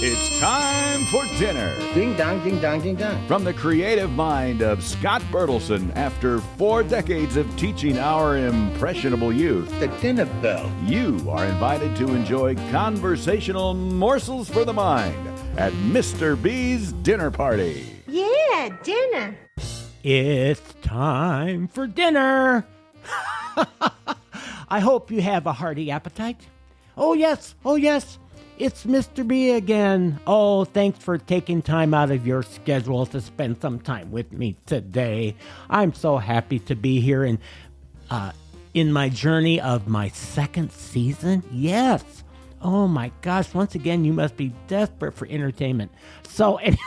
It's time for dinner. Ding dong, ding dong, ding dong. From the creative mind of Scott Bertelson, after 4 decades of teaching our impressionable youth, The dinner bell. you are invited to enjoy conversational morsels for the mind at Mr. B's dinner party. Yeah, dinner. It's time for dinner. I hope you have a hearty appetite. Oh, yes. It's Mr. B again. Oh, thanks for taking time out of your schedule to spend some time with me today. I'm so happy to be here in my journey of my 2nd season. Yes. Oh my gosh. Once again, you must be desperate for entertainment. So anyway,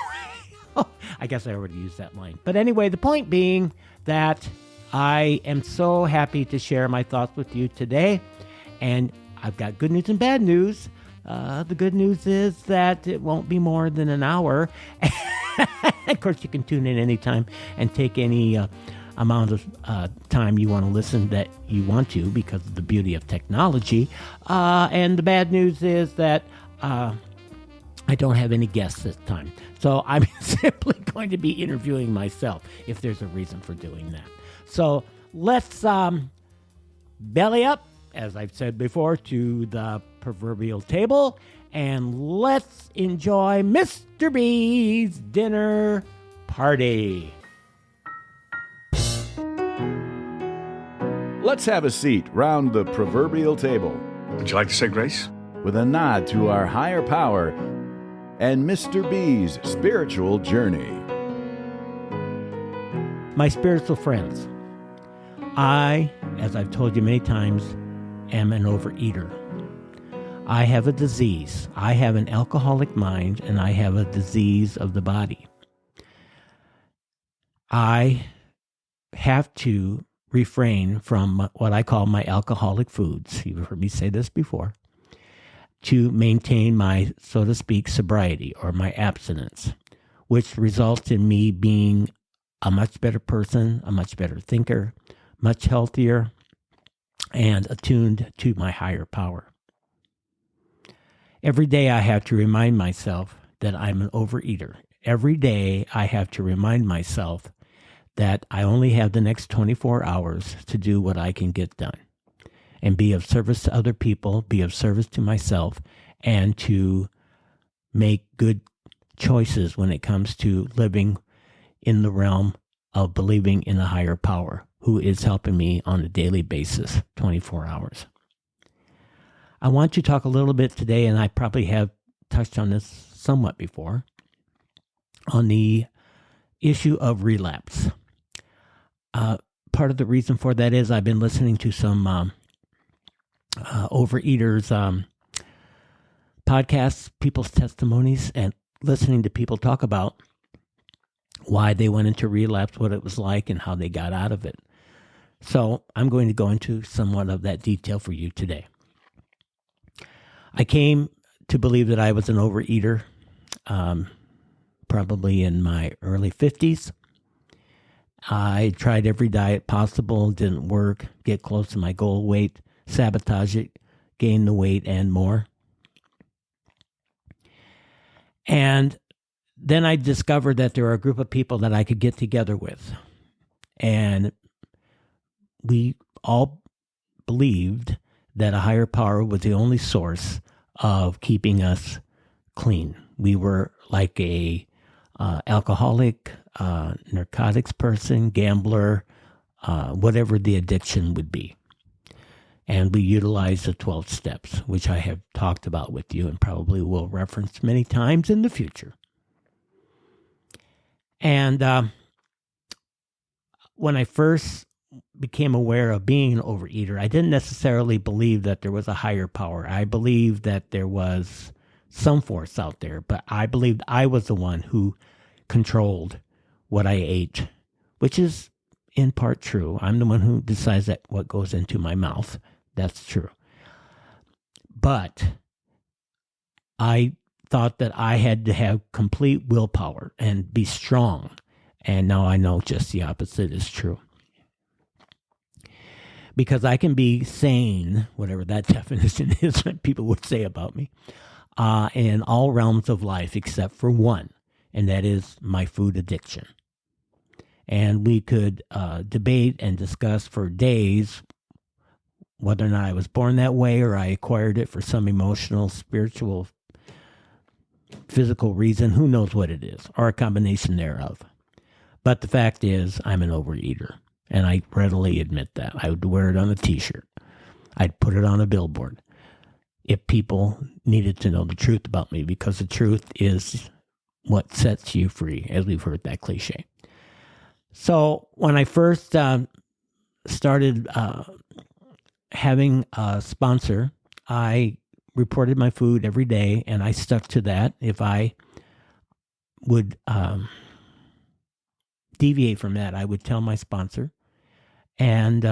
I guess I already used that line. But anyway, the point being that I am so happy to share my thoughts with you today. And I've got good news and bad news. The good news is that it won't be more than an hour. Of course, you can tune in anytime and take any amount of time you want to listen that you want to because of the beauty of technology. And the bad news is that I don't have any guests this time. So I'm simply going to be interviewing myself if there's a reason for doing that. So let's belly up, as I've said before, to the proverbial table, and let's enjoy Mr. B's dinner party. Let's have a seat round the proverbial table Would you like to say grace? with a nod to our higher power and Mr. B's spiritual journey. My spiritual friends, I, as I've told you many times, am an overeater. I have a disease. I have an alcoholic mind, and I have a disease of the body. I have to refrain from what I call my alcoholic foods. You've heard me say this before. To maintain my, so to speak, sobriety or my abstinence, which results in me being a much better person, a much better thinker, much healthier, and attuned to my higher power. Every day I have to remind myself that I'm an overeater. Every day I have to remind myself that I only have the next 24 hours to do what I can get done and be of service to other people, be of service to myself, and to make good choices when it comes to living in the realm of believing in a higher power who is helping me on a daily basis, 24 hours. I want to talk a little bit today, and I probably have touched on this somewhat before, on the issue of relapse. Part of the reason for that is I've been listening to some overeaters podcasts, people's testimonies, and listening to people talk about why they went into relapse, what it was like, and how they got out of it. So I'm going to go into somewhat of that detail for you today. I came to believe that I was an overeater probably in my early 50s. I tried every diet possible, didn't work, get close to my goal weight, sabotage it, gain the weight, and more. And then I discovered that there are a group of people that I could get together with. And we all believed that a higher power was the only source of keeping us clean. We were like a alcoholic, narcotics person, gambler, whatever the addiction would be. And we utilized the 12 steps, which I have talked about with you and probably will reference many times in the future. And when I first became aware of being an overeater, I didn't necessarily believe that there was a higher power. I believed that there was some force out there, but I believed I was the one who controlled what I ate, which is in part true. I'm the one who decides that what goes into my mouth. That's true. But I thought that I had to have complete willpower and be strong. And now I know just the opposite is true. Because I can be sane, whatever that definition is that people would say about me. in all realms of life except for one, and that is my food addiction. And we could debate and discuss for days whether or not I was born that way or I acquired it for some emotional, spiritual, physical reason. Who knows what it is, or a combination thereof. But the fact is, I'm an overeater, and I readily admit that. I would wear it on a T-shirt. I'd put it on a billboard if people needed to know the truth about me, because the truth is what sets you free, as we've heard that cliche. So when I first started having a sponsor, I reported my food every day, and I stuck to that. If I would deviate from that, I would tell my sponsor. And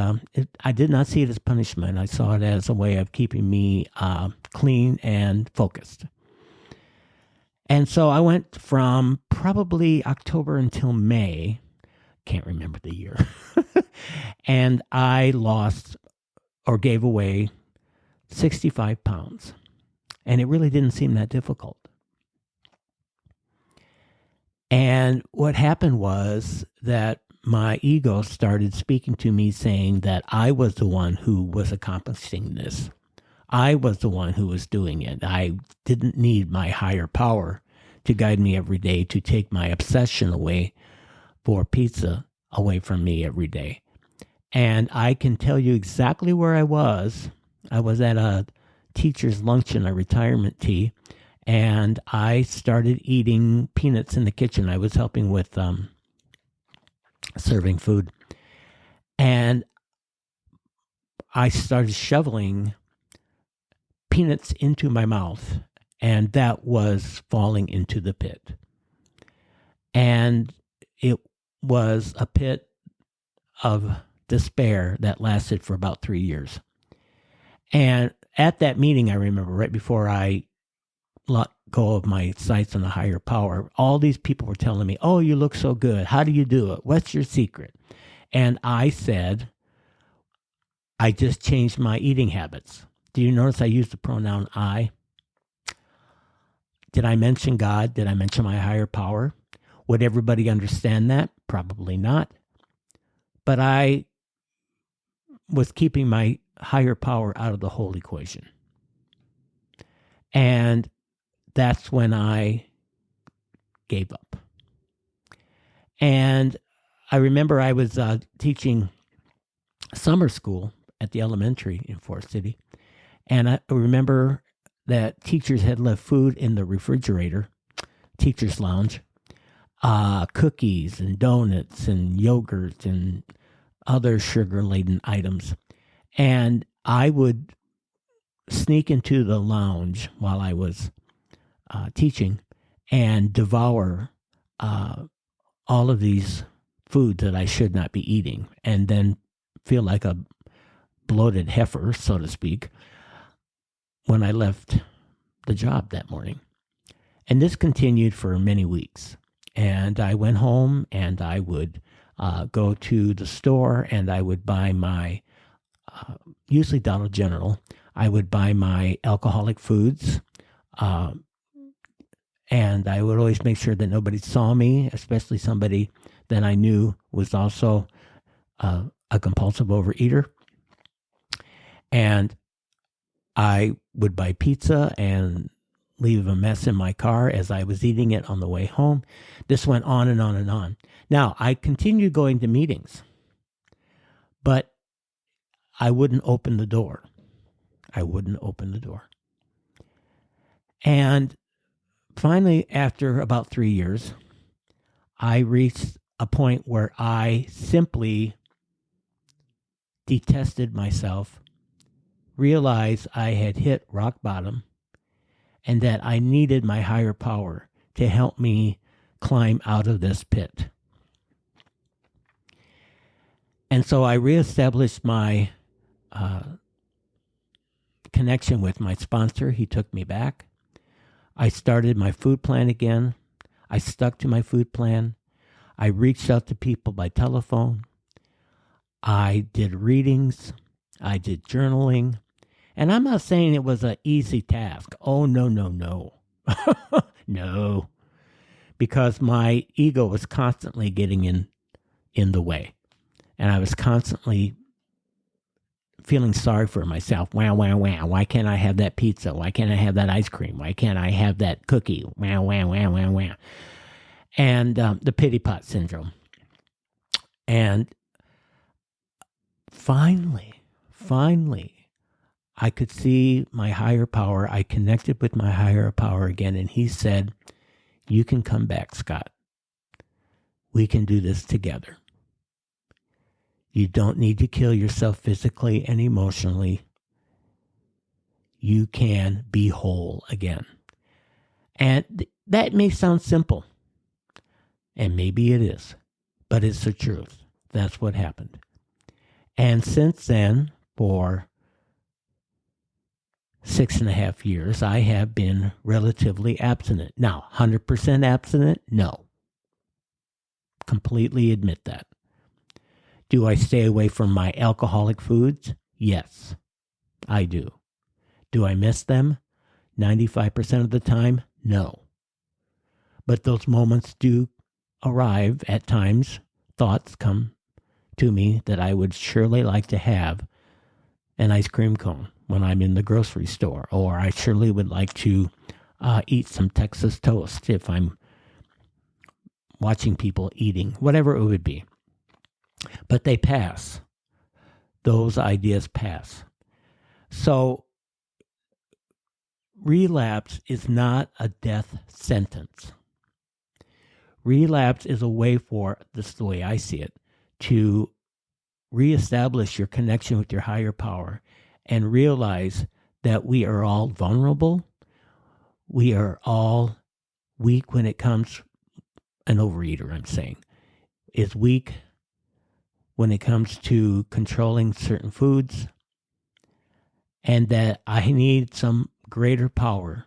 I did not see it as punishment. I saw it as a way of keeping me clean and focused. And so I went from probably October until May, can't remember the year, and I lost or gave away 65 pounds. And it really didn't seem that difficult. And what happened was that my ego started speaking to me, saying that I was the one who was accomplishing this. I was the one who was doing it. I didn't need my higher power to guide me every day, to take my obsession away for pizza away from me every day. And I can tell you exactly where I was. I was at a teacher's luncheon, a retirement tea, and I started eating peanuts in the kitchen. I was helping with serving food. And I started shoveling peanuts into my mouth, and that was falling into the pit. And it was a pit of despair that lasted for about 3 years. And at that meeting, I remember right before I let go of my sights on a higher power, all these people were telling me, "Oh, you look so good. How do you do it? What's your secret?" And I said, "I just changed my eating habits." Do you notice I used the pronoun I? Did I mention God? Did I mention my higher power? Would everybody understand that? Probably not. But I was keeping my higher power out of the whole equation. And that's when I gave up. And I remember I was teaching summer school at the elementary in Forest City. And I remember that teachers had left food in the refrigerator, teacher's lounge, cookies and donuts and yogurt and other sugar-laden items. And I would sneak into the lounge while I was teaching and devour all of these foods that I should not be eating, and then feel like a bloated heifer, so to speak, when I left the job that morning. And this continued for many weeks. And I went home and I would go to the store and I would buy my, usually Dollar General, I would buy my alcoholic foods. And I would always make sure that nobody saw me, especially somebody that I knew was also a compulsive overeater. And I would buy pizza and leave a mess in my car as I was eating it on the way home. This went on and on and on. Now, I continued going to meetings, but I wouldn't open the door. I wouldn't open the door. And finally, after about 3 years, I reached a point where I simply detested myself, realized I had hit rock bottom, and that I needed my higher power to help me climb out of this pit. And so I reestablished my connection with my sponsor. He took me back. I started my food plan again. I stuck to my food plan. I reached out to people by telephone. I did readings. I did journaling. And I'm not saying it was an easy task. Oh, no, no, no. No. Because my ego was constantly getting in the way. And I was constantly feeling sorry for myself. Wow, wow, wow. Why can't I have that pizza? Why can't I have that ice cream? Why can't I have that cookie? Wow, wow, wow, wow, wow. And the pity pot syndrome. And finally, I could see my higher power. I connected with my higher power again, and he said, you can come back, Scott. We can do this together. You don't need to kill yourself physically and emotionally. You can be whole again. And that may sound simple, and maybe it is, but it's the truth. That's what happened. And since then, for 6.5 years, I have been relatively abstinent. Now, 100% abstinent? No. Completely admit that. Do I stay away from my alcoholic foods? Yes, I do. Do I miss them 95% of the time? No. But those moments do arrive at times. Thoughts come to me that I would surely like to have an ice cream cone when I'm in the grocery store, or I surely would like to eat some Texas toast if I'm watching people eating, whatever it would be. But they pass. Those ideas pass. So relapse is not a death sentence. Relapse is a way for, this is the way I see it, to reestablish your connection with your higher power and realize that we are all vulnerable. We are all weak when it comes, an overeater, I'm saying, is weak when it comes to controlling certain foods, and that I need some greater power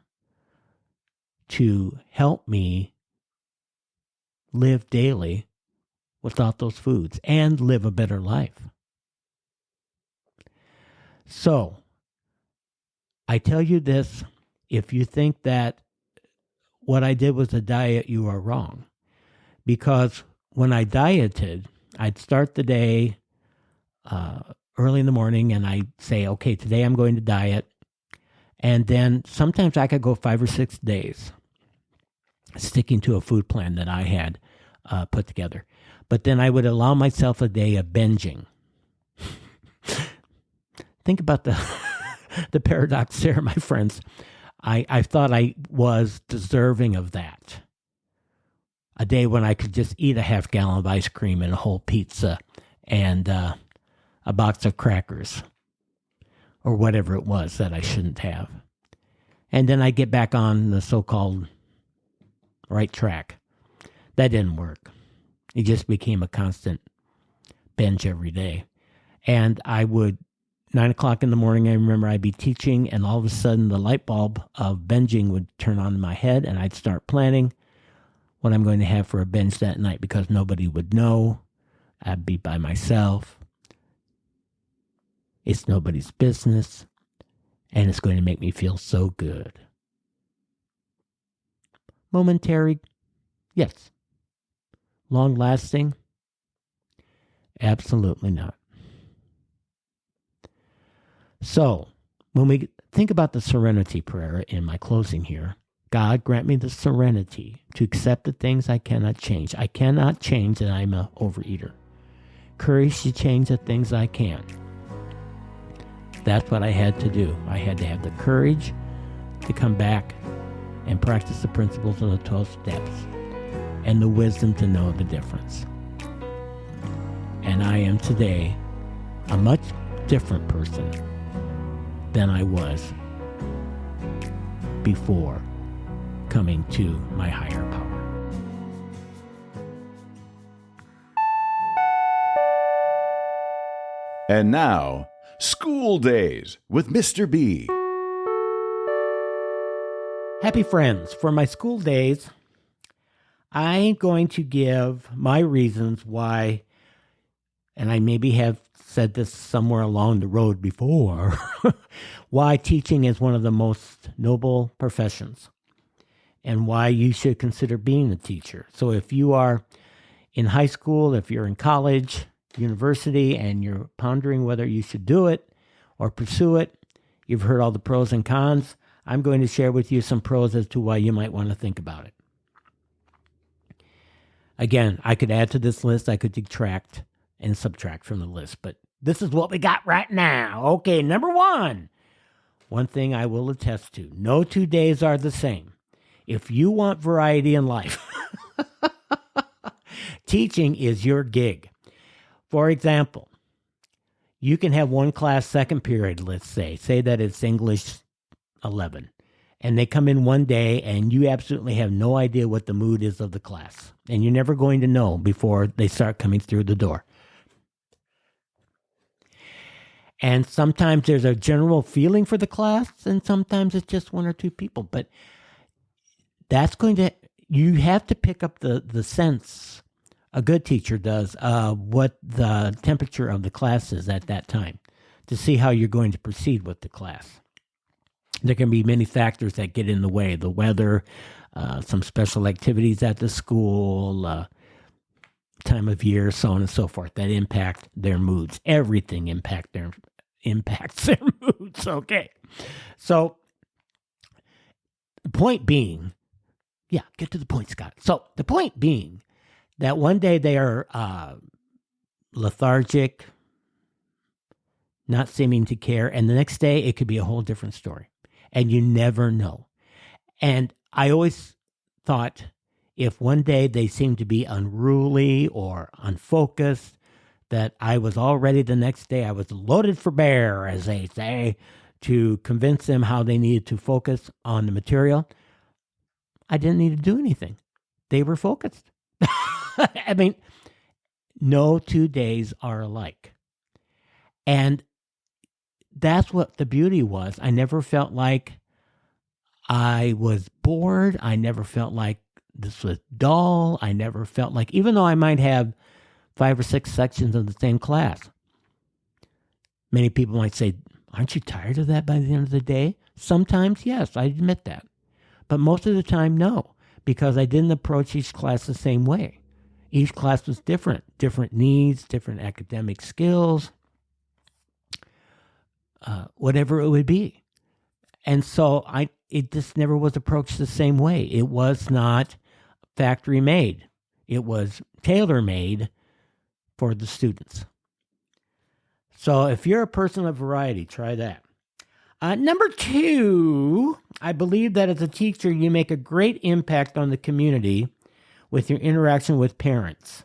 to help me live daily without those foods and live a better life. So, I tell you this, if you think that what I did was a diet, you are wrong. Because when I dieted, I'd start the day early in the morning and I'd say, okay, today I'm going to diet. And then sometimes I could go 5 or 6 days sticking to a food plan that I had put together. But then I would allow myself a day of binging. Think about the paradox there, my friends. I thought I was deserving of that. A day when I could just eat a half gallon of ice cream and a whole pizza and a box of crackers or whatever it was that I shouldn't have. And then I get back on the so-called right track. That didn't work. It just became a constant binge every day. And I would, 9 o'clock in the morning, I remember I'd be teaching, and all of a sudden the light bulb of binging would turn on in my head, and I'd start planning what I'm going to have for a binge that night because nobody would know. I'd be by myself. It's nobody's business, and it's going to make me feel so good. Momentary, yes. Long-lasting, absolutely not. So, when we think about the serenity prayer in my closing here, God, grant me the serenity to accept the things I cannot change. I cannot change that I'm an overeater. Courage to change the things I can. That's what I had to do. I had to have the courage to come back and practice the principles of the 12 steps and the wisdom to know the difference. And I am today a much different person than I was before coming to my higher power. And now, School Days with Mr. B. Happy friends, for my school days, I'm going to give my reasons why and I maybe have said this somewhere along the road before, why teaching is one of the most noble professions and why you should consider being a teacher. So if you are in high school, if you're in college, university, and you're pondering whether you should do it or pursue it, you've heard all the pros and cons. I'm going to share with you some pros as to why you might want to think about it. Again, I could add to this list, I could detract and subtract from the list, but this is what we got right now. Okay, number one. One thing I will attest to, no 2 days are the same. If you want variety in life, teaching is your gig. For example, you can have one class second period, let's say that it's English 11, and they come in one day and you absolutely have no idea what the mood is of the class, and you're never going to know before they start coming through the door. And sometimes there's a general feeling for the class, and sometimes it's just one or two people. But you have to pick up the sense, a good teacher does, what the temperature of the class is at that time to see how you're going to proceed with the class. There can be many factors that get in the way, the weather, some special activities at the school, time of year, so on and so forth, that impact their moods. Everything impacts their moods. Okay. So the point being, get to the point, Scott. So the point being that one day they are lethargic, not seeming to care, and the next day it could be a whole different story. And you never know. And I always thought, if one day they seemed to be unruly or unfocused, that I was all ready the next day. I was loaded for bear, as they say, to convince them how they needed to focus on the material. I didn't need to do anything. They were focused. I mean, no 2 days are alike. And that's what the beauty was. I never felt like I was bored. I never felt like this was dull. I never felt like, even though I might have 5 or 6 sections of the same class, many people might say, aren't you tired of that by the end of the day? Sometimes, yes, I admit that. But most of the time, no, because I didn't approach each class the same way. Each class was different needs, different academic skills, whatever it would be. And so it just never was approached the same way. It was not factory made. It was tailor made for the students. So if you're a person of variety, try that. Number 2, I believe that as a teacher, you make a great impact on the community with your interaction with parents.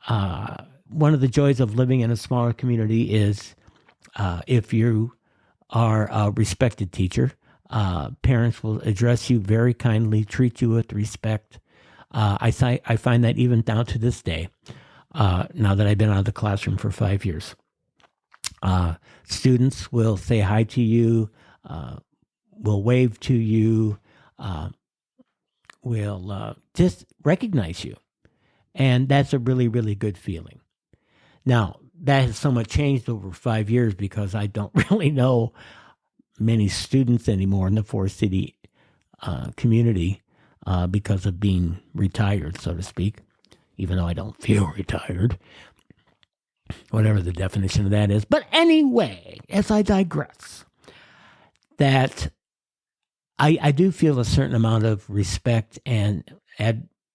One of the joys of living in a smaller community is if you are a respected teacher, parents will address you very kindly, treat you with respect. I find that even down to this day, now that I've been out of the classroom for 5 years. Students will say hi to you, will wave to you, will just recognize you. And that's a really, really good feeling. Now, that has somewhat changed over 5 years because I don't really know many students anymore in the four-city community because of being retired, so to speak, even though I don't feel retired, whatever the definition of that is. But anyway, as I digress, that I do feel a certain amount of respect and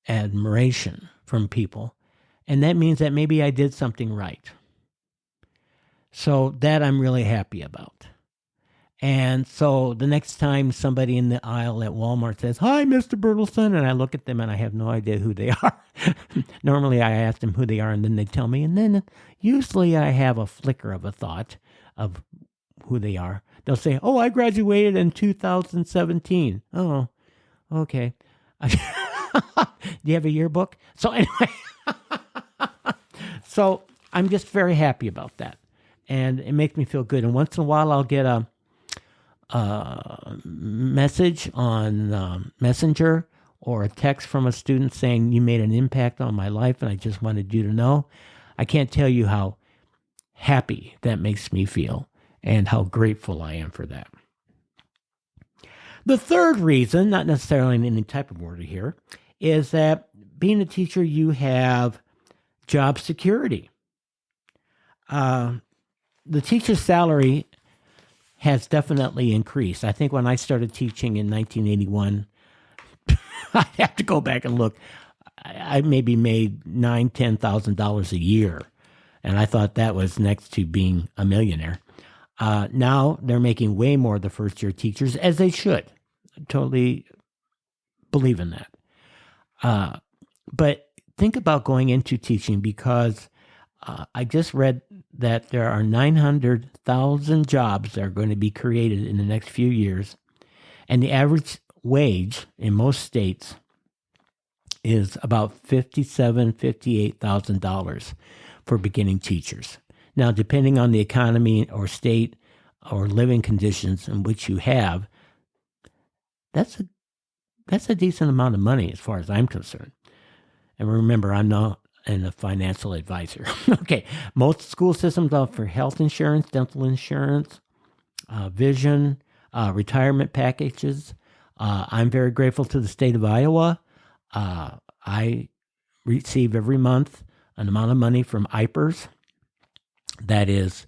admiration from people, and that means that maybe I did something right. So that I'm really happy about. And so the next time somebody in the aisle at Walmart says, "Hi, Mr. Bertelson," and I look at them and I have no idea who they are. Normally I ask them who they are and then they tell me. And then usually I have a flicker of a thought of who they are. They'll say, "Oh, I graduated in 2017. Oh, okay. Do you have a yearbook? So anyway, so I'm just very happy about that. And it makes me feel good. And once in a while I'll get a message on Messenger or a text from a student saying, "You made an impact on my life and I just wanted you to know." I can't tell you how happy that makes me feel and how grateful I am for that. The third reason, not necessarily in any type of order here, is that being a teacher, you have job security. The teacher's salary has definitely increased. I think when I started teaching in 1981, I'd have to go back and look. I maybe made $9,000-$10,000 a year, and I thought that was next to being a millionaire. Now they're making way more the first-year teachers, as they should. I totally believe in that. But think about going into teaching, because I just read that there are 900,000 jobs that are going to be created in the next few years, and the average wage in most states is about $57,000, $58,000 for beginning teachers. Now, depending on the economy or state or living conditions in which you have, that's a decent amount of money as far as I'm concerned. And remember, I'm not a financial advisor. Okay, most school systems offer health insurance, dental insurance, vision, retirement packages. I'm very grateful to the state of Iowa. I receive every month an amount of money from IPERS that is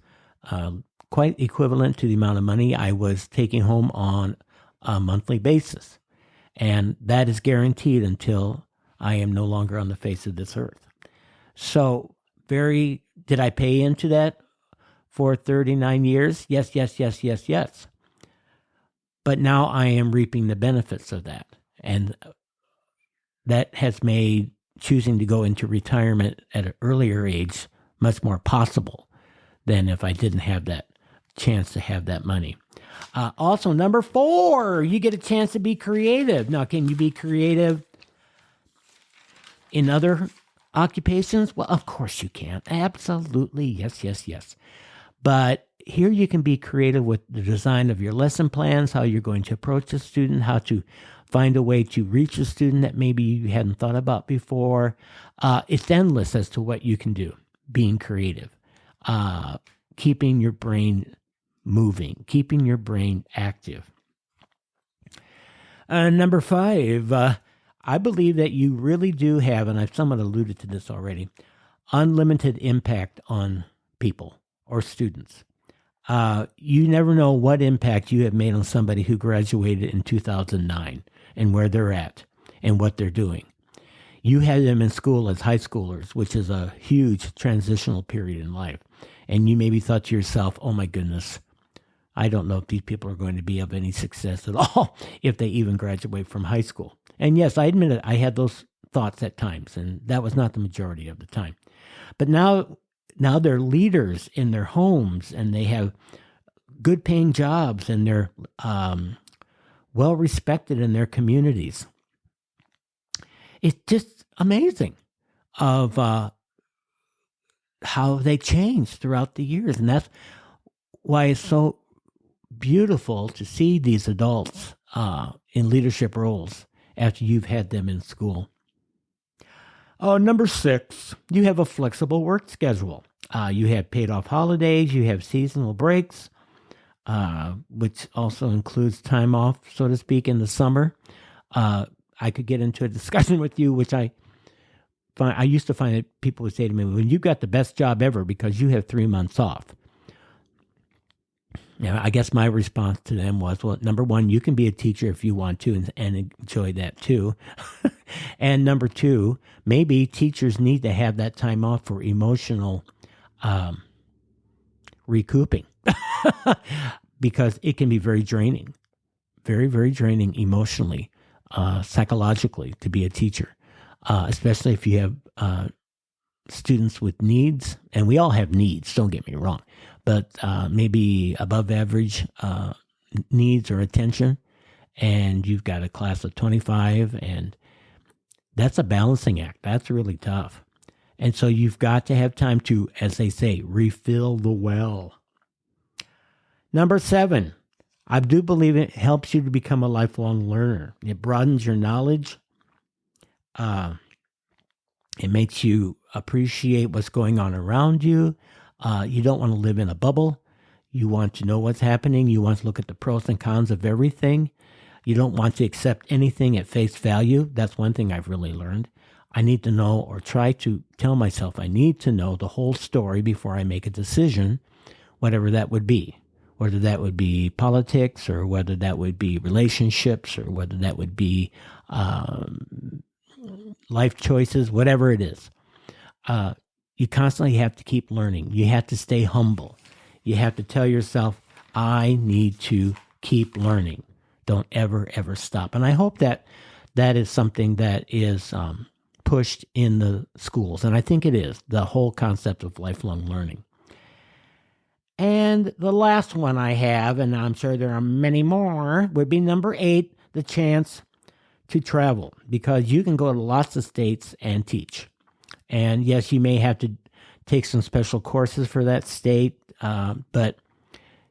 quite equivalent to the amount of money I was taking home on a monthly basis. And that is guaranteed until I am no longer on the face of this earth. So, did I pay into that for 39 years? Yes. But now I am reaping the benefits of that. And that has made choosing to go into retirement at an earlier age much more possible than if I didn't have that chance to have that money. Also, number 4, you get a chance to be creative. Now, can you be creative in other occupations? Well, of course you can. Absolutely. Yes. But here you can be creative with the design of your lesson plans, how you're going to approach a student, how to find a way to reach a student that maybe you hadn't thought about before. It's endless as to what you can do being creative, keeping your brain moving, keeping your brain active. Number 5, I believe that you really do have, and I've somewhat alluded to this already, unlimited impact on people or students. You never know what impact you have made on somebody who graduated in 2009 and where they're at and what they're doing. You had them in school as high schoolers, which is a huge transitional period in life. And you maybe thought to yourself, oh my goodness, I don't know if these people are going to be of any success at all if they even graduate from high school. And yes, I admit it, I had those thoughts at times, and that was not the majority of the time. But now they're leaders in their homes, and they have good paying jobs, and they're well respected in their communities. It's just amazing of how they changed throughout the years. And that's why it's so beautiful to see these adults in leadership roles after you've had them in school. Number 6, you have a flexible work schedule. You have paid off holidays, you have seasonal breaks, which also includes time off, so to speak, in the summer. I could get into a discussion with you, which I used to find that people would say to me, well, you got the best job ever because you have 3 months off. Now, I guess my response to them was, well, number 1, you can be a teacher if you want to and enjoy that too. And number 2, maybe teachers need to have that time off for emotional recouping because it can be very draining, very, very draining emotionally, psychologically to be a teacher, especially if you have students with needs. And we all have needs, don't get me wrong. But maybe above average needs or attention, and you've got a class of 25, and that's a balancing act. That's really tough. And so you've got to have time to, as they say, refill the well. Number 7, I do believe it helps you to become a lifelong learner. It broadens your knowledge. It makes you appreciate what's going on around you. You don't want to live in a bubble. You want to know what's happening. You want to look at the pros and cons of everything. You don't want to accept anything at face value. That's one thing I've really learned. I need to know, or try to tell myself I need to know the whole story before I make a decision, whatever that would be. Whether that would be politics, or whether that would be relationships, or whether that would be life choices, whatever it is. You constantly have to keep learning. You have to stay humble. You have to tell yourself, I need to keep learning. Don't ever, ever stop. And I hope that that is something that is pushed in the schools. And I think it is, the whole concept of lifelong learning. And the last one I have, and I'm sure there are many more, would be number 8, the chance to travel. Because you can go to lots of states and teach. And yes, you may have to take some special courses for that state, but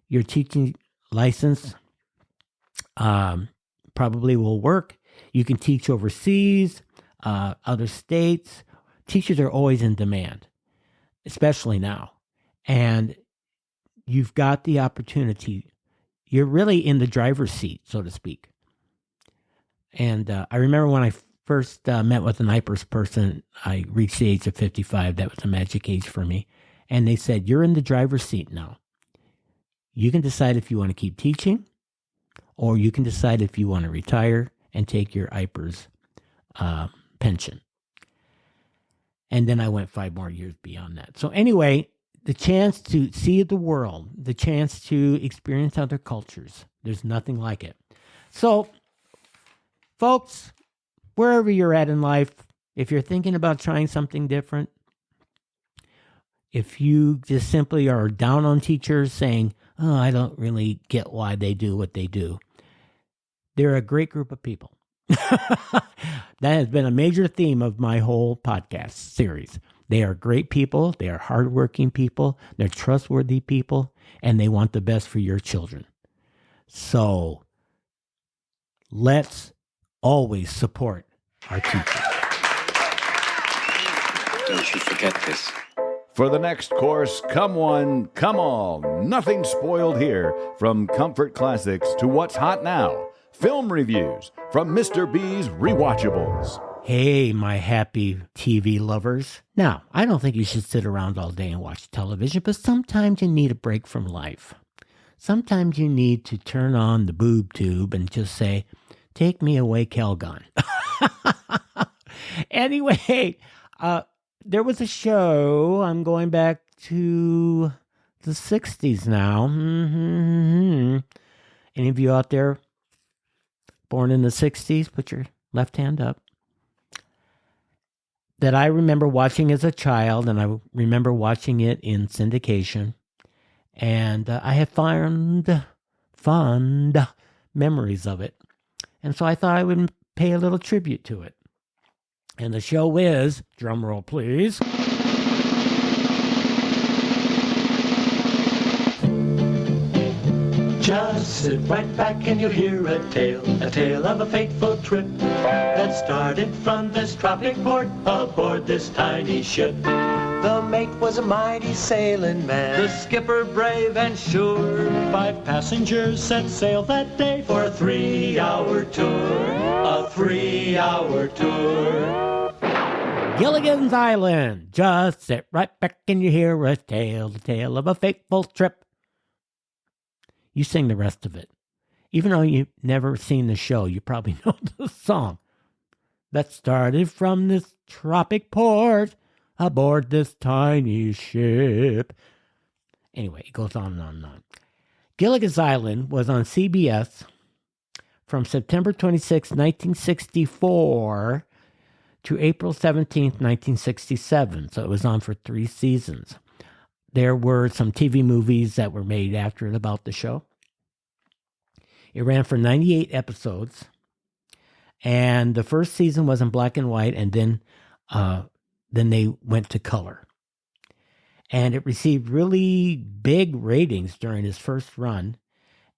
your teaching license probably will work. You can teach overseas, other states. Teachers are always in demand, especially now. And you've got the opportunity. You're really in the driver's seat, so to speak. And I remember when I first met with an IPERS person, I reached the age of 55. That was a magic age for me. And they said, you're in the driver's seat now. You can decide if you want to keep teaching, or you can decide if you want to retire and take your IPERS pension. And then I went 5 more years beyond that. So anyway, the chance to see the world, the chance to experience other cultures, there's nothing like it. So, folks, wherever you're at in life, if you're thinking about trying something different, if you just simply are down on teachers saying, oh, I don't really get why they do what they do, they're a great group of people. That has been a major theme of my whole podcast series. They are great people. They are hardworking people. They're trustworthy people, and they want the best for your children. So let's always support our teachers. Don't you forget this. For the next course, come one, come all. Nothing spoiled here. From comfort classics to what's hot now. Film reviews from Mr. B's Rewatchables. Hey, my happy TV lovers. Now, I don't think you should sit around all day and watch television, but sometimes you need a break from life. Sometimes you need to turn on the boob tube and just say, take me away, Calgon. Anyway, there was a show, I'm going back to the 60s now. Any of you out there born in the 60s, put your left hand up. That I remember watching as a child, and I remember watching it in syndication. And I have fond memories of it. And so I thought I would pay a little tribute to it. And the show is, drum roll please, Just sit right back and you'll hear a tale of a fateful trip that started from this tropic port aboard this tiny ship. The mate was a mighty sailing man, The skipper brave and sure. 5 passengers set sail that day for a 3-hour tour. A 3-hour tour. Gilligan's Island. Just sit right back and you hear a tale of a fateful trip. You sing the rest of it. Even though you've never seen the show, you probably know the song. That started from this tropic port aboard this tiny ship. Anyway, it goes on and on and on. Gilligan's Island was on CBS from September 26, 1964 to April 17, 1967. So it was on for 3 seasons. There were some TV movies that were made after it about the show. It ran for 98 episodes. And the first season was in black and white, and then they went to color. And it received really big ratings during its first run.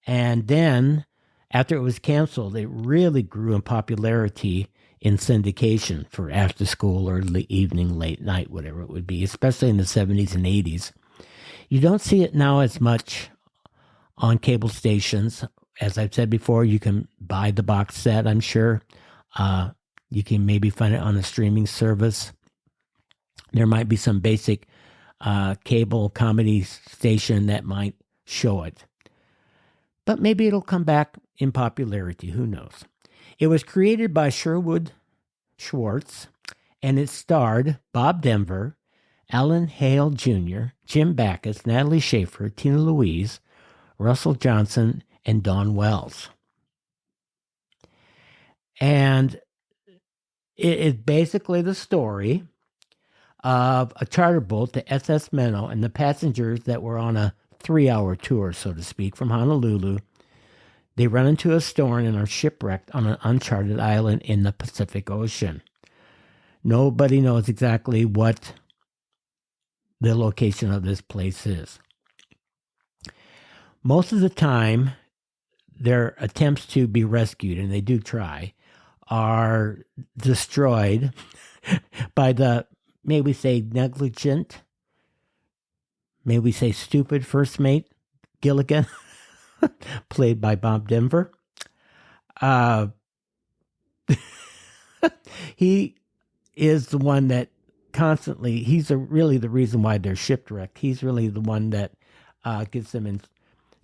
And then, after it was canceled, it really grew in popularity in syndication for after school, early evening, late night, whatever it would be, especially in the 70s and 80s. You don't see it now as much on cable stations. As I've said before, you can buy the box set, I'm sure. You can maybe find it on a streaming service. There might be some basic cable comedy station that might show it. But maybe it'll come back in popularity. Who knows? It was created by Sherwood Schwartz, and it starred Bob Denver, Alan Hale Jr., Jim Backus, Natalie Schaefer, Tina Louise, Russell Johnson, and Dawn Wells. And it is basically the story of a charter boat, the SS Minnow, and the passengers that were on a 3-hour tour, so to speak, from Honolulu. They run into a storm and are shipwrecked on an uncharted island in the Pacific Ocean. Nobody knows exactly what the location of this place is. Most of the time, their attempts to be rescued, and they do try, are destroyed by the, may we say, negligent, may we say stupid first mate, Gilligan, played by Bob Denver. He is the one that constantly, he's really the reason why they're shipwrecked. He's really the one that gets them in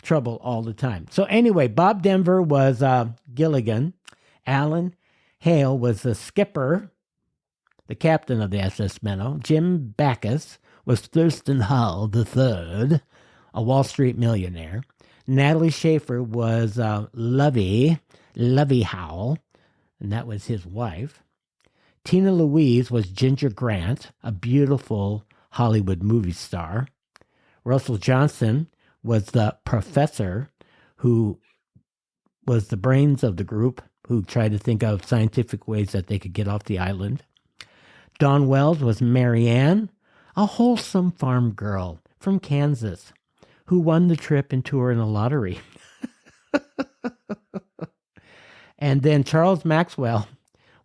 trouble all the time. So anyway, Bob Denver was Gilligan. Alan Hale was the skipper, the captain of the SS Minnow. Jim Backus was Thurston Hull III, a Wall Street millionaire. Natalie Schaefer was Lovey Howell, and that was his wife. Tina Louise was Ginger Grant, a beautiful Hollywood movie star. Russell Johnson was the professor who was the brains of the group, who tried to think of scientific ways that they could get off the island. Dawn Wells was Marianne, a wholesome farm girl from Kansas, who won the trip and tour in a lottery. And then Charles Maxwell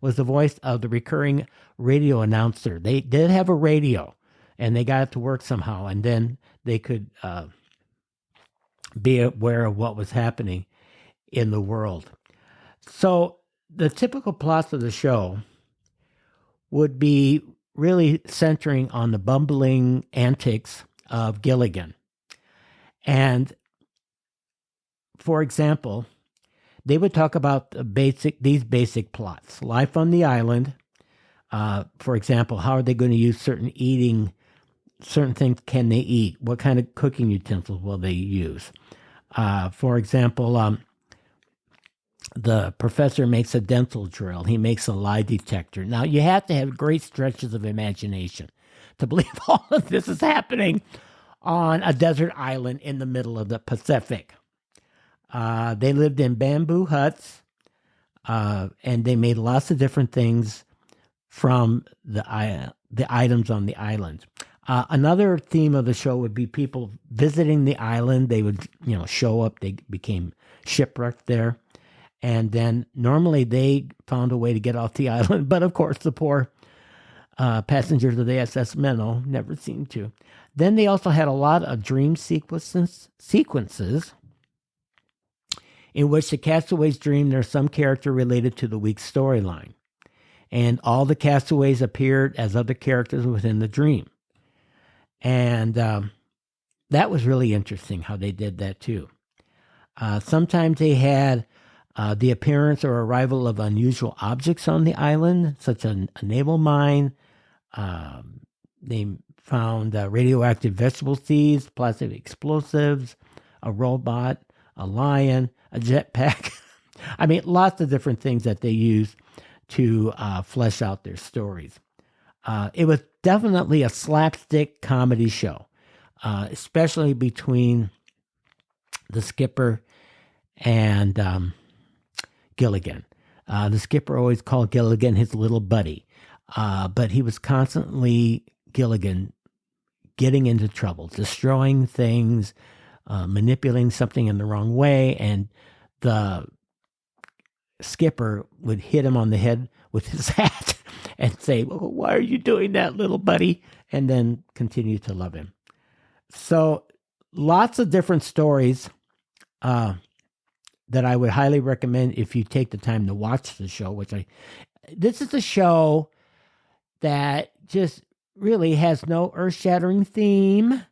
was the voice of the recurring radio announcer. They did have a radio, and they got it to work somehow, and then they could be aware of what was happening in the world. So the typical plots of the show would be really centering on the bumbling antics of Gilligan. And, for example, they would talk about these basic plots. Life on the island, for example, how are they going to use certain things can they eat? What kind of cooking utensils will they use? For example, the professor makes a dental drill. He makes a lie detector. Now, you have to have great stretches of imagination to believe all of this is happening on a desert island in the middle of the Pacific. They lived in bamboo huts, and they made lots of different things from the items on the island. Another theme of the show would be people visiting the island. They would, show up. They became shipwrecked there. And then normally they found a way to get off the island. But, of course, the poor passengers of the SS Minnow never seemed to. Then they also had a lot of dream sequences in which the castaways dreamed there's some character related to the week's storyline. And all the castaways appeared as other characters within the dream. And that was really interesting how they did that too. Sometimes they had the appearance or arrival of unusual objects on the island, such as a naval mine. They found radioactive vegetable seeds, plastic explosives, a robot, a lion, a jetpack. I mean, lots of different things that they used to flesh out their stories. It was definitely a slapstick comedy show, especially between the skipper and Gilligan. The skipper always called Gilligan his little buddy, but he was constantly, Gilligan, getting into trouble, destroying things, manipulating something in the wrong way, and the Skipper would hit him on the head with his hat and say, "Well, why are you doing that, little buddy?" And then continue to love him. So lots of different stories that I would highly recommend if you take the time to watch the show, this is a show that just really has no earth-shattering theme.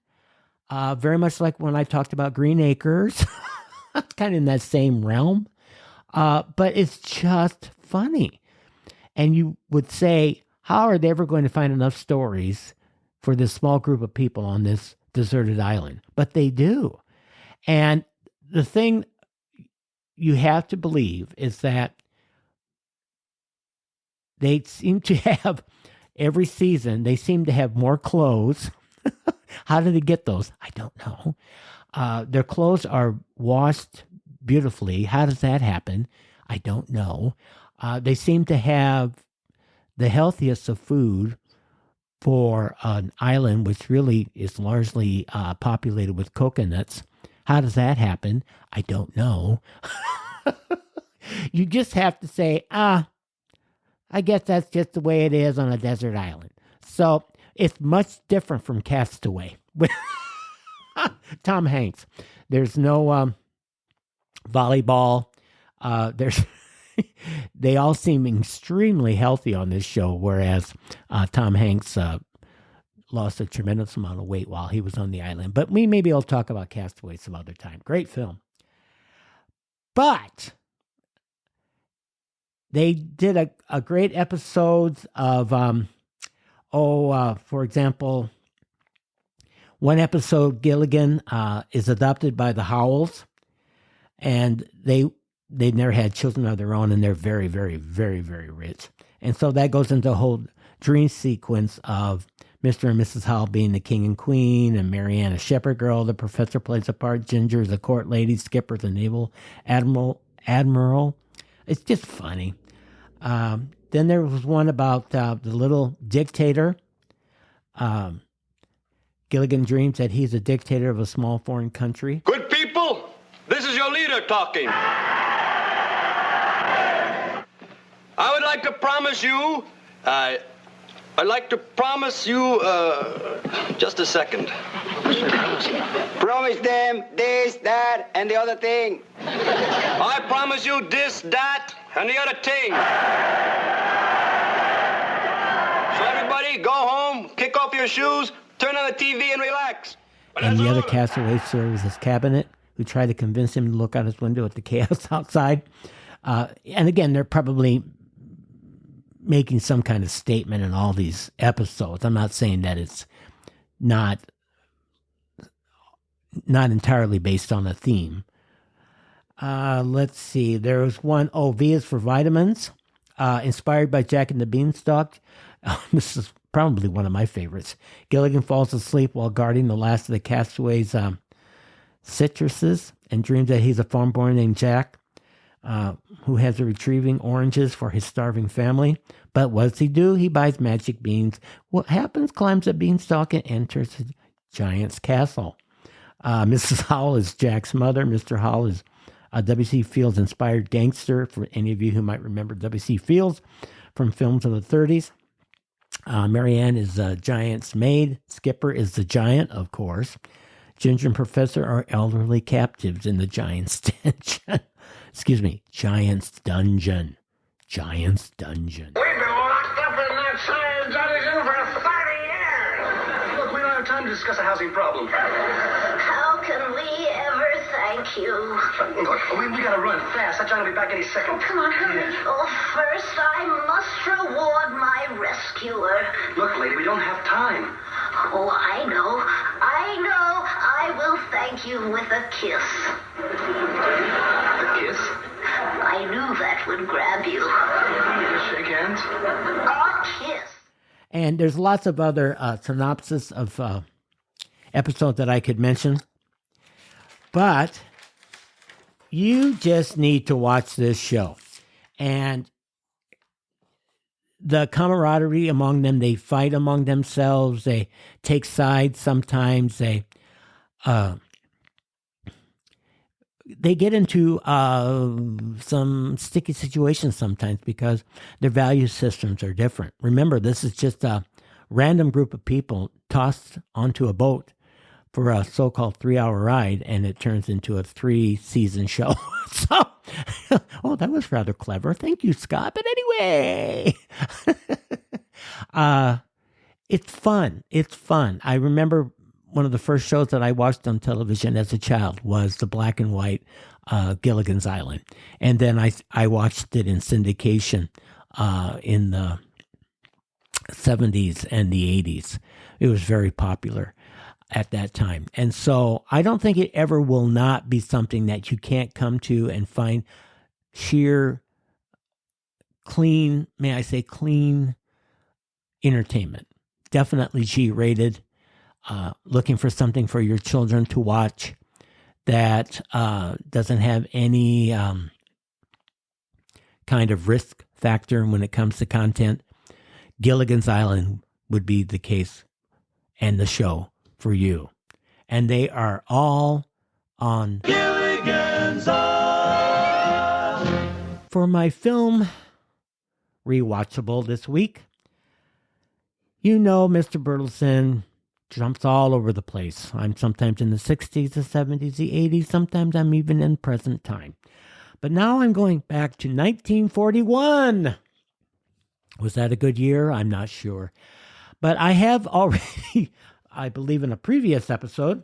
Very much like when I talked about Green Acres, kind of in that same realm. But it's just funny. And you would say, how are they ever going to find enough stories for this small group of people on this deserted island? But they do. And the thing you have to believe is that they seem to have, every season, they seem to have more clothes. How do they get those? I don't know. Their clothes are washed beautifully. How does that happen? I don't know. They seem to have the healthiest of food for an island which really is largely populated with coconuts. How does that happen? I don't know. You just have to say, I guess that's just the way it is on a desert island. So it's much different from Castaway. Tom Hanks. There's no volleyball. They all seem extremely healthy on this show, whereas Tom Hanks lost a tremendous amount of weight while he was on the island. But maybe I'll talk about Castaway some other time. Great film. But they did a great episode of, for example, one episode, Gilligan is adopted by the Howells, and they never had children of their own, and they're very, very, very, very rich. And so that goes into a whole dream sequence of Mr. and Mrs. Howell being the king and queen, and Marianne a shepherd girl. The professor plays a part. Ginger is a court lady. Skipper the naval admiral. It's just funny. Then there was one about the little dictator. Gilligan dreams that he's a dictator of a small foreign country. Good people, this is your leader talking. I would like to promise you, just a second. Promise them this, that, and the other thing. I promise you this, that, and the other thing. So everybody, go home, kick off your shoes, turn on the TV and relax. And the other castaway serves his cabinet, who try to convince him to look out his window at the chaos outside. And again, they're probably making some kind of statement in all these episodes. I'm not saying that it's not entirely based on a theme. Let's see. There was one, V is for vitamins, inspired by Jack and the Beanstalk. This is probably one of my favorites. Gilligan falls asleep while guarding the last of the castaways' citruses and dreams that he's a farm boy named Jack, who has a retrieving oranges for his starving family. But what does he do? He buys magic beans. What happens? Climbs a beanstalk and enters a giant's castle. Mrs. Howell is Jack's mother. Mr. Howell is a W.C. Fields inspired gangster, for any of you who might remember W.C. Fields from films of the 30s. Marianne is a giant's maid. Skipper is the giant, of course. Ginger and Professor are elderly captives in the giant's dungeon. Giant's dungeon. Giant's dungeon. We've been locked up in that science dungeon for 30 years. Look, we don't have time to discuss a housing problem. How can we ever thank you? Look, we gotta run fast. That giant will be back any second. Oh, come on, hurry. Yeah. Oh, first I must reward my rescuer. Look, lady, we don't have time. Oh, I know. I will thank you with a kiss. A kiss? I knew that would grab you. Shake hands? A kiss. And there's lots of other synopsis of episodes that I could mention. But you just need to watch this show. And the camaraderie among them, they fight among themselves. They take sides sometimes. They they get into some sticky situations sometimes because their value systems are different. Remember, this is just a random group of people tossed onto a boat for a so-called 3-hour ride, and it turns into a 3-season show. So, oh, that was rather clever. Thank you, Scott. But anyway, it's fun. It's fun. I remember one of the first shows that I watched on television as a child was the black and white Gilligan's Island. And then I watched it in syndication in the 70s and the 80s. It was very popular at that time. And so I don't think it ever will not be something that you can't come to and find sheer clean, may I say clean entertainment. Definitely G-rated. Looking for something for your children to watch that doesn't have any kind of risk factor when it comes to content. Gilligan's Island would be the case and the show for you. And they are all on Gilligan's Island. For my film rewatchable this week, you know Mr. Bertelsen jumps all over the place. I'm sometimes in the 60s, the 70s, the 80s. Sometimes I'm even in present time. But now I'm going back to 1941. Was that a good year? I'm not sure. But I have already, I believe in a previous episode,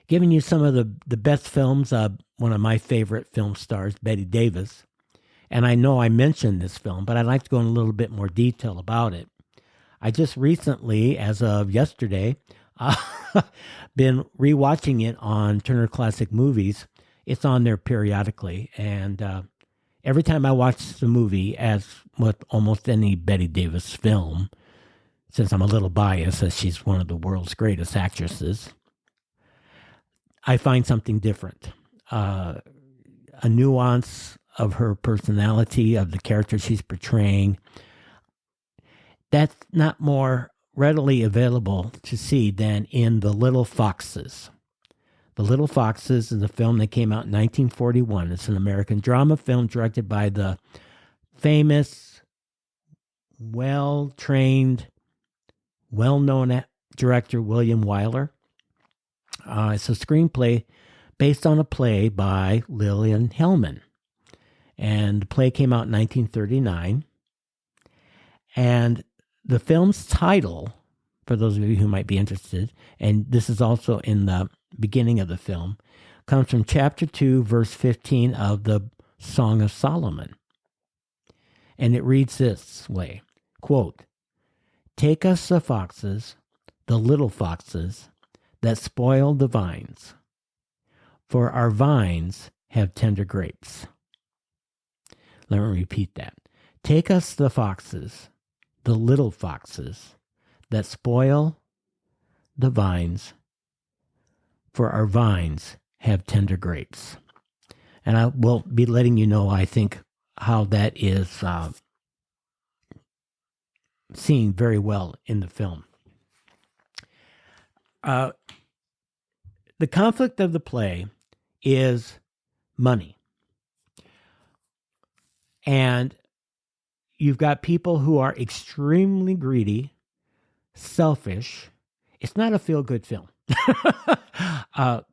given you some of the best films of one of my favorite film stars, Bette Davis. And I know I mentioned this film, but I'd like to go in a little bit more detail about it. I just recently, as of yesterday, been rewatching it on Turner Classic Movies. It's on there periodically. And every time I watch the movie, as with almost any Bette Davis film, since I'm a little biased as she's one of the world's greatest actresses, I find something different. A nuance of her personality, of the character she's portraying, that's not more readily available to see than in The Little Foxes. The Little Foxes is a film that came out in 1941. It's an American drama film directed by the famous, well-trained, well-known director William Wyler. It's a screenplay based on a play by Lillian Hellman. And the play came out in 1939. And the film's title, for those of you who might be interested, and this is also in the beginning of the film, comes from chapter 2, verse 15 of the Song of Solomon. And it reads this way, quote, "Take us the foxes, the little foxes, that spoil the vines, for our vines have tender grapes." Let me repeat that. Take us the foxes, the little foxes, that spoil the vines, for our vines have tender grapes. And I will be letting you know, I think, how that is seen very well in the film. The conflict of the play is money. And you've got people who are extremely greedy, selfish. It's not a feel-good film.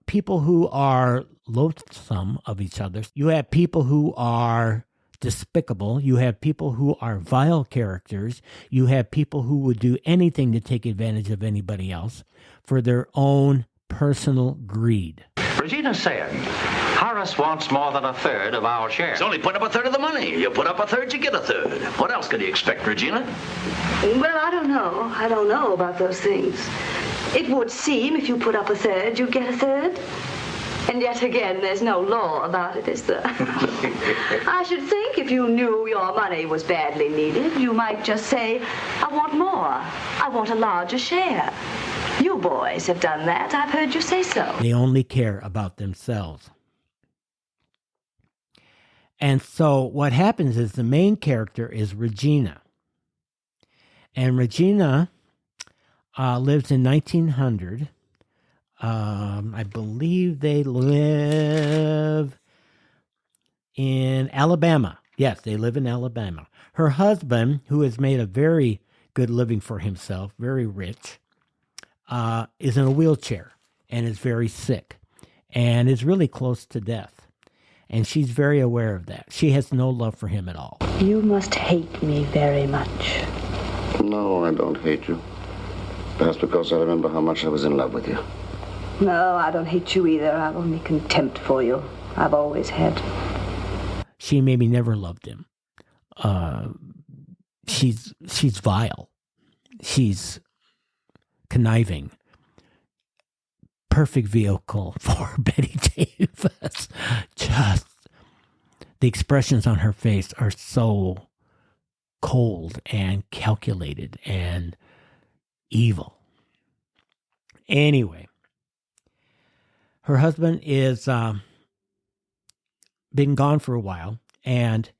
People who are loathsome of each other. You have people who are despicable. You have people who are vile characters. You have people who would do anything to take advantage of anybody else for their own personal greed. Regina's saying, Horace wants more than a third of our share. It's only put up a third of the money. You put up a third, you get a third. What else could you expect, Regina? Well, I don't know. I don't know about those things. It would seem if you put up a third, you get a third. And yet again, there's no law about it, is there? I should think if you knew your money was badly needed, you might just say, I want more. I want a larger share. You boys have done that. I've heard you say so. They only care about themselves. And so what happens is the main character is Regina. And Regina lives in 1900 I believe they live in Alabama. Yes, they live in Alabama. Her husband, who has made a very good living for himself, very rich, is in a wheelchair and is very sick and is really close to death. And she's very aware of that. She has no love for him at all. You must hate me very much. No, I don't hate you. That's because I remember how much I was in love with you. No, I don't hate you either. I've only contempt for you. I've always had. She maybe never loved him. She's vile. She's conniving. Perfect vehicle for Bette Davis. Just the expressions on her face are so cold and calculated and evil. Anyway, her husband is been gone for a while, and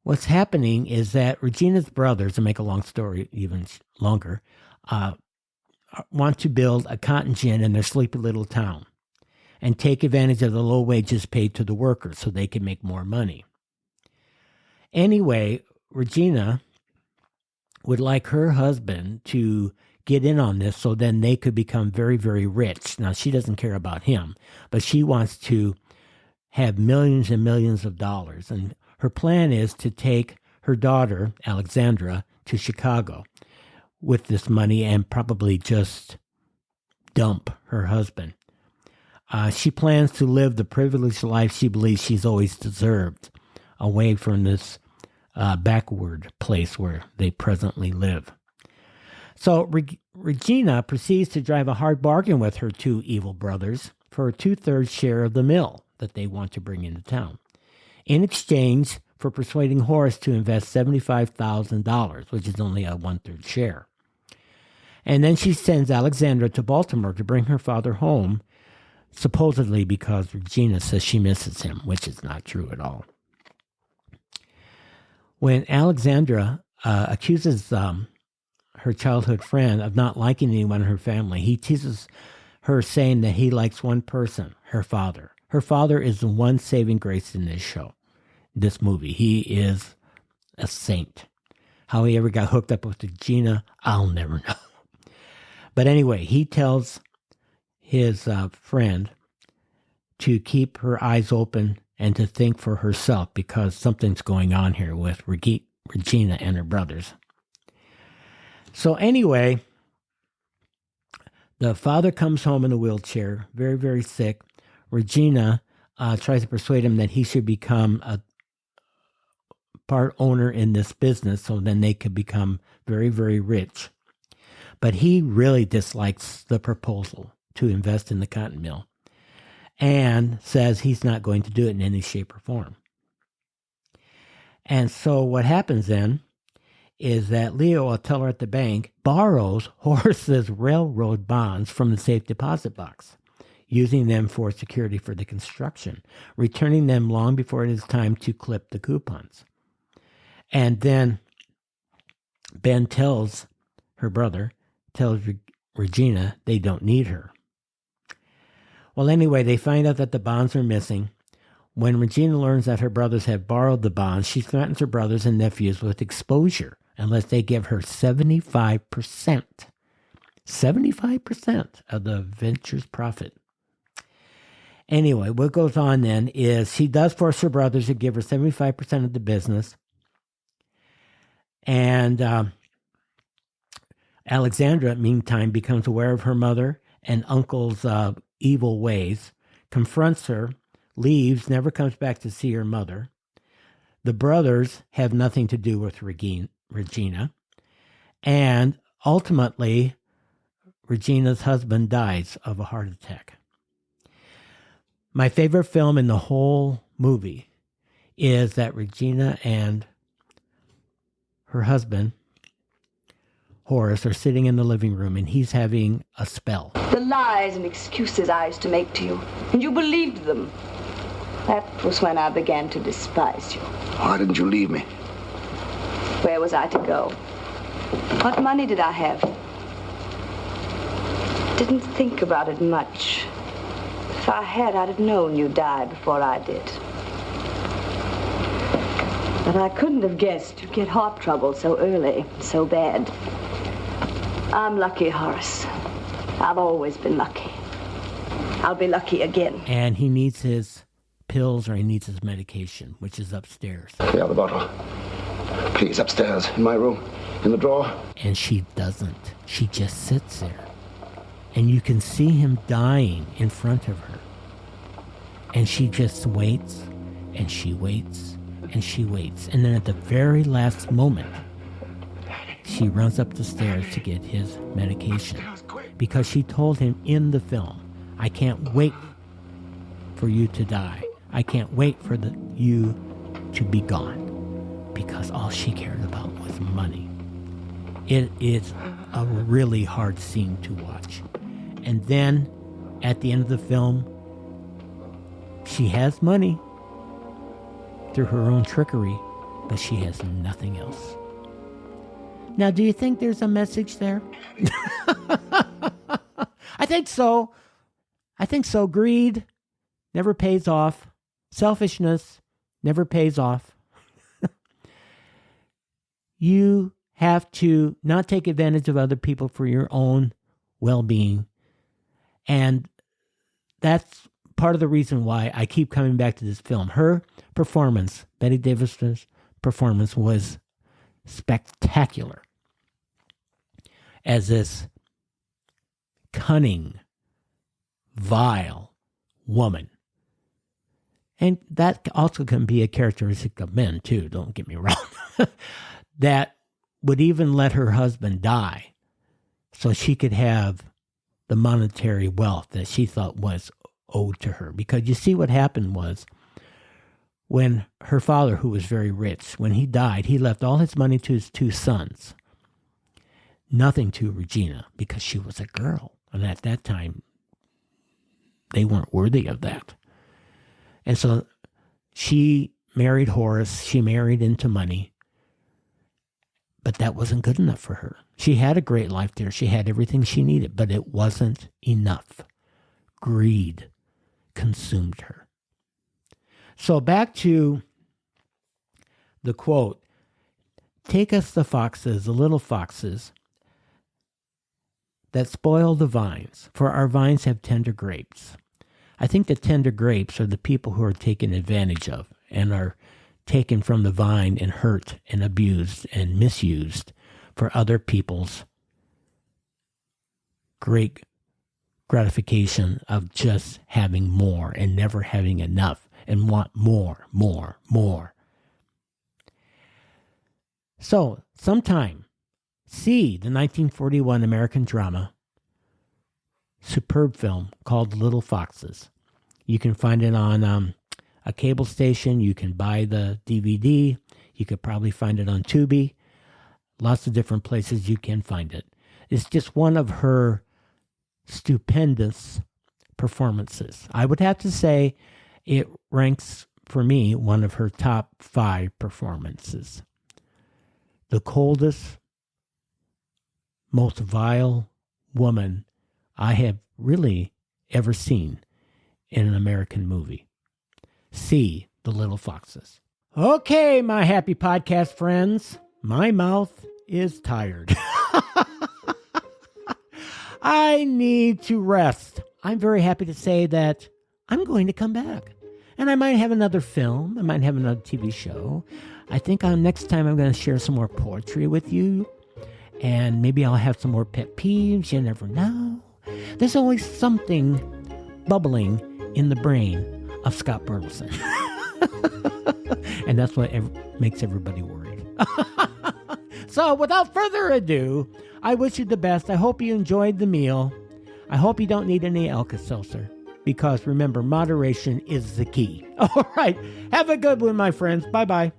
what's happening is that Regina's brothers, to make a long story even longer, want to build a cotton gin in their sleepy little town and take advantage of the low wages paid to the workers so they can make more money. Anyway, Regina would like her husband to get in on this so then they could become very, very rich. Now, she doesn't care about him, but she wants to have millions and millions of dollars. And her plan is to take her daughter, Alexandra, to Chicago with this money and probably just dump her husband. She plans to live the privileged life she believes she's always deserved, away from this backward place where they presently live. So Regina proceeds to drive a hard bargain with her two evil brothers for a 2/3 share of the mill that they want to bring into town, in exchange for persuading Horace to invest $75,000, which is only a 1/3 share. And then she sends Alexandra to Baltimore to bring her father home, supposedly because Regina says she misses him, which is not true at all. When Alexandra accuses her childhood friend of not liking anyone in her family, he teases her, saying that he likes one person, her father. Her father is the one saving grace in this show, this movie. He is a saint. How he ever got hooked up with Regina, I'll never know. But anyway, he tells his friend to keep her eyes open and to think for herself because something's going on here with Regina and her brothers. So anyway, the father comes home in a wheelchair, very, very sick. Regina tries to persuade him that he should become a part owner in this business so then they could become very, very rich. But he really dislikes the proposal to invest in the cotton mill and says he's not going to do it in any shape or form. And so what happens then is that Leo, a teller at the bank, borrows Horace's railroad bonds from the safe deposit box, using them for security for the construction, returning them long before it is time to clip the coupons. And then Ben tells her brother, tells Regina they don't need her. Well, anyway, they find out that the bonds are missing. When Regina learns that her brothers have borrowed the bonds, she threatens her brothers and nephews with exposure unless they give her 75%. 75% of the venture's profit. Anyway, what goes on then is she does force her brothers to give her 75% of the business. And Alexandra, meantime, becomes aware of her mother and uncle's evil ways, confronts her, leaves, never comes back to see her mother. The brothers have nothing to do with Regina. And ultimately, Regina's husband dies of a heart attack. My favorite film in the whole movie is that Regina and her husband, Horace, are sitting in the living room and he's having a spell. The lies and excuses I used to make to you, and you believed them. That was when I began to despise you. Why didn't you leave me? Where was I to go? What money did I have? didn't think about it much. If I had, I'd have known you'd die before I did. But I couldn't have guessed you'd get heart trouble so early, so bad. I'm lucky, Horace. I've always been lucky. I'll be lucky again. And he needs his pills or he needs his medication, which is upstairs. Yeah, the bottle. Please, upstairs, in my room, in the drawer. And she doesn't. She just sits there. And you can see him dying in front of her. And she just waits, and she waits, and she waits. And then at the very last moment, she runs up the stairs to get his medication. Because she told him in the film, I can't wait for you to die. I can't wait for you to be gone. Because all she cared about was money. It is a really hard scene to watch. And then, at the end of the film, she has money through her own trickery, but she has nothing else. Now, do you think there's a message there? I think so. I think so. Greed never pays off. Selfishness never pays off. You have to not take advantage of other people for your own well-being. And that's part of the reason why I keep coming back to this film. Her performance, Bette Davis's performance, was spectacular as this cunning, vile woman. And that also can be a characteristic of men, too, don't get me wrong, that would even let her husband die so she could have the monetary wealth that she thought was owed to her. Because you see, what happened was when her father, who was very rich, when he died, he left all his money to his two sons. Nothing to Regina, because she was a girl. And at that time, they weren't worthy of that. And so she married Horace. She married into money. But that wasn't good enough for her. She had a great life there. She had everything she needed, but it wasn't enough. Greed consumed her. So back to the quote, take us the foxes, the little foxes, that spoil the vines, for our vines have tender grapes. I think the tender grapes are the people who are taken advantage of and are taken from the vine and hurt and abused and misused for other people's great gratification of just having more and never having enough and want more. So, sometime, see the 1941 American drama, superb film called Little Foxes. You can find it on a cable station. You can buy the DVD. You could probably find it on Tubi. Lots of different places you can find it. It's just one of her stupendous performances. I would have to say it ranks, for me, one of her top 5 performances. The coldest, most vile woman I have really ever seen in an American movie. See the Little Foxes. Okay, my happy podcast friends, my mouth is tired. I need to rest. I'm very happy to say that I'm going to come back. And I might have another film. I might have another TV show. I think next time I'm going to share some more poetry with you. And maybe I'll have some more pet peeves. You never know. There's always something bubbling in the brain of Scott Burleson. And that's what makes everybody worried. So without further ado, I wish you the best. I hope you enjoyed the meal. I hope you don't need any Alka-Seltzer. Because remember, moderation is the key. All right. Have a good one, my friends. Bye-bye.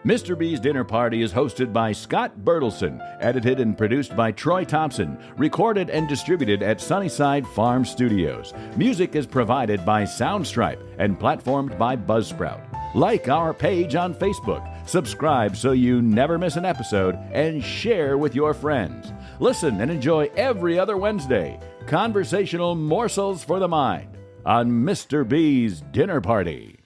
Mr. B's Dinner Party is hosted by Scott Bertelsen, edited and produced by Troy Thompson, recorded and distributed at Sunnyside Farm Studios. Music is provided by Soundstripe and platformed by Buzzsprout. Like our page on Facebook, subscribe so you never miss an episode, and share with your friends. Listen and enjoy every other Wednesday. conversational morsels for the mind on Mr. B's Dinner Party.